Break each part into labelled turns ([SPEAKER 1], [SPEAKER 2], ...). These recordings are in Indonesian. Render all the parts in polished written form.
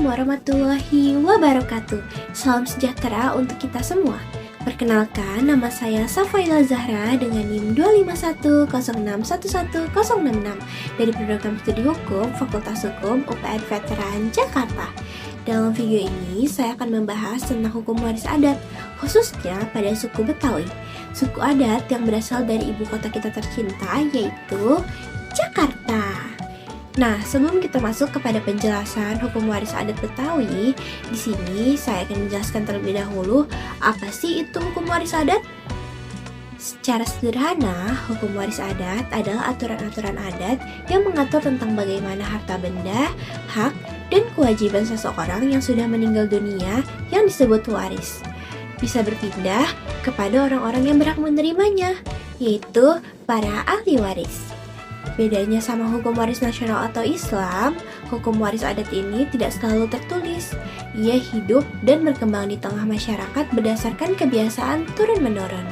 [SPEAKER 1] warahmatullahi wabarakatuh. Salam sejahtera untuk kita semua. Perkenalkan, nama saya Safaila Zahra dengan NIM 25106111066 dari program studi hukum Fakultas Hukum UPN Veteran Jakarta. Dalam video ini, saya akan membahas tentang hukum waris adat, khususnya pada suku Betawi. Suku adat yang berasal dari ibu kota kita tercinta, yaitu Jakarta. Nah, sebelum kita masuk kepada penjelasan hukum waris adat Betawi, di sini saya akan menjelaskan terlebih dahulu apa sih itu hukum waris adat. Secara sederhana, hukum waris adat adalah aturan-aturan adat yang mengatur tentang bagaimana harta benda, hak, dan kewajiban seseorang yang sudah meninggal dunia yang disebut waris bisa berpindah kepada orang-orang yang berhak menerimanya, yaitu para ahli waris. Bedanya sama hukum waris nasional atau Islam, hukum waris adat ini tidak selalu tertulis. Ia hidup dan berkembang di tengah masyarakat berdasarkan kebiasaan turun-menurun.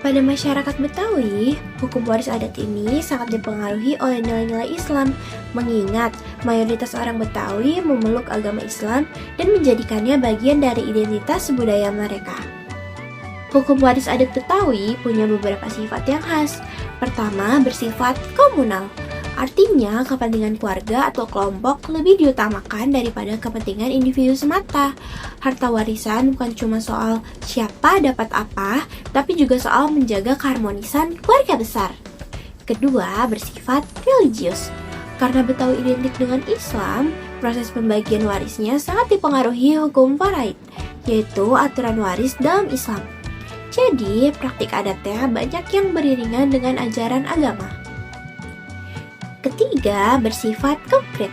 [SPEAKER 1] Pada masyarakat Betawi, hukum waris adat ini sangat dipengaruhi oleh nilai-nilai Islam, mengingat mayoritas orang Betawi memeluk agama Islam dan menjadikannya bagian dari identitas budaya mereka. Hukum waris adat Betawi punya beberapa sifat yang khas. Pertama, bersifat komunal. Artinya, kepentingan keluarga atau kelompok lebih diutamakan daripada kepentingan individu semata. Harta warisan bukan cuma soal siapa dapat apa, tapi juga soal menjaga keharmonisan keluarga besar. Kedua, bersifat religius. Karena Betawi identik dengan Islam, proses pembagian warisnya sangat dipengaruhi hukum faraid, yaitu aturan waris dalam Islam. Jadi, praktik adatnya banyak yang beriringan dengan ajaran agama. Ketiga, bersifat konkret.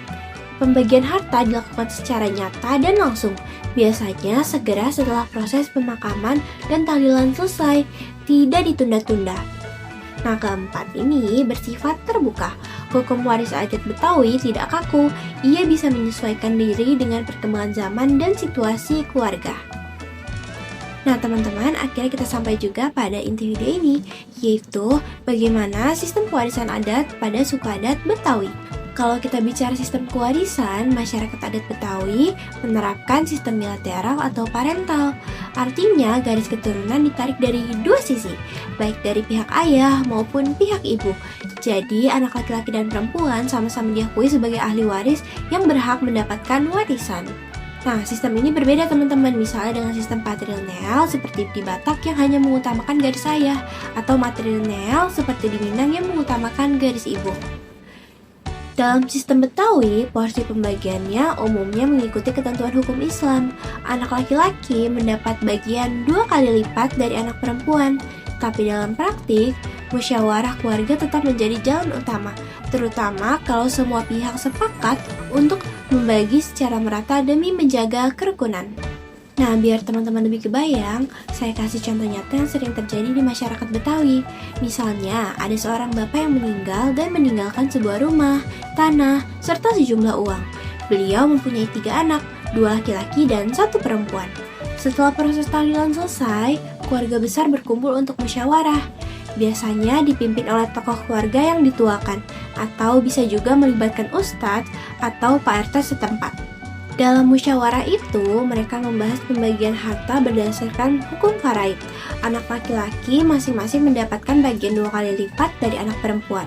[SPEAKER 1] Pembagian harta dilakukan secara nyata dan langsung, biasanya segera setelah proses pemakaman dan tahlilan selesai, tidak ditunda-tunda. Nah, keempat ini bersifat terbuka. Hukum waris adat Betawi tidak kaku, ia bisa menyesuaikan diri dengan perkembangan zaman dan situasi keluarga. Nah teman-teman, akhirnya kita sampai juga pada inti video ini, yaitu bagaimana sistem pewarisan adat pada suku adat Betawi. Kalau kita bicara sistem kewarisan, masyarakat adat Betawi menerapkan sistem bilateral atau parental. Artinya garis keturunan ditarik dari dua sisi, baik dari pihak ayah maupun pihak ibu. Jadi anak laki-laki dan perempuan sama-sama diakui sebagai ahli waris yang berhak mendapatkan warisan. Nah, sistem ini berbeda teman-teman, misalnya dengan sistem patrilineal seperti di Batak yang hanya mengutamakan garis ayah, atau matrilineal seperti di Minang yang mengutamakan garis ibu. Dalam sistem Betawi, porsi pembagiannya umumnya mengikuti ketentuan hukum Islam. Anak laki-laki mendapat bagian 2 kali lipat dari anak perempuan, tapi dalam praktik, musyawarah keluarga tetap menjadi jalan utama, terutama kalau semua pihak sepakat untuk membagi secara merata demi menjaga kerukunan. Nah, biar teman-teman lebih kebayang, saya kasih contoh nyata yang sering terjadi di masyarakat Betawi. Misalnya, ada seorang bapak yang meninggal dan meninggalkan sebuah rumah, tanah, serta sejumlah uang. Beliau mempunyai 3 anak, 2 laki-laki dan 1 perempuan. Setelah proses tahlilan selesai, keluarga besar berkumpul untuk musyawarah. Biasanya dipimpin oleh tokoh keluarga yang dituakan, atau bisa juga melibatkan ustadz atau Pak RT setempat. Dalam musyawarah itu, mereka membahas pembagian harta berdasarkan hukum faraid. Anak laki-laki masing-masing mendapatkan bagian 2 kali lipat dari anak perempuan.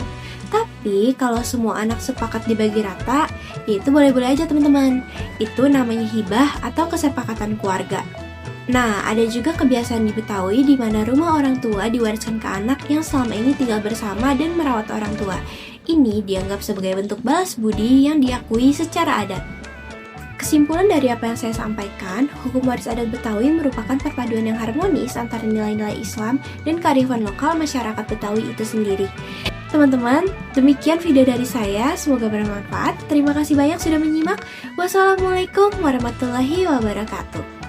[SPEAKER 1] Tapi kalau semua anak sepakat dibagi rata, ya itu boleh-boleh aja teman-teman. Itu namanya hibah atau kesepakatan keluarga. Nah, ada juga kebiasaan di Betawi di mana rumah orang tua diwariskan ke anak yang selama ini tinggal bersama dan merawat orang tua. Ini dianggap sebagai bentuk balas budi yang diakui secara adat. Kesimpulan dari apa yang saya sampaikan, hukum waris adat Betawi merupakan perpaduan yang harmonis antara nilai-nilai Islam dan kearifan lokal masyarakat Betawi itu sendiri. Teman-teman, demikian video dari saya, semoga bermanfaat. Terima kasih banyak sudah menyimak. Wassalamualaikum warahmatullahi wabarakatuh.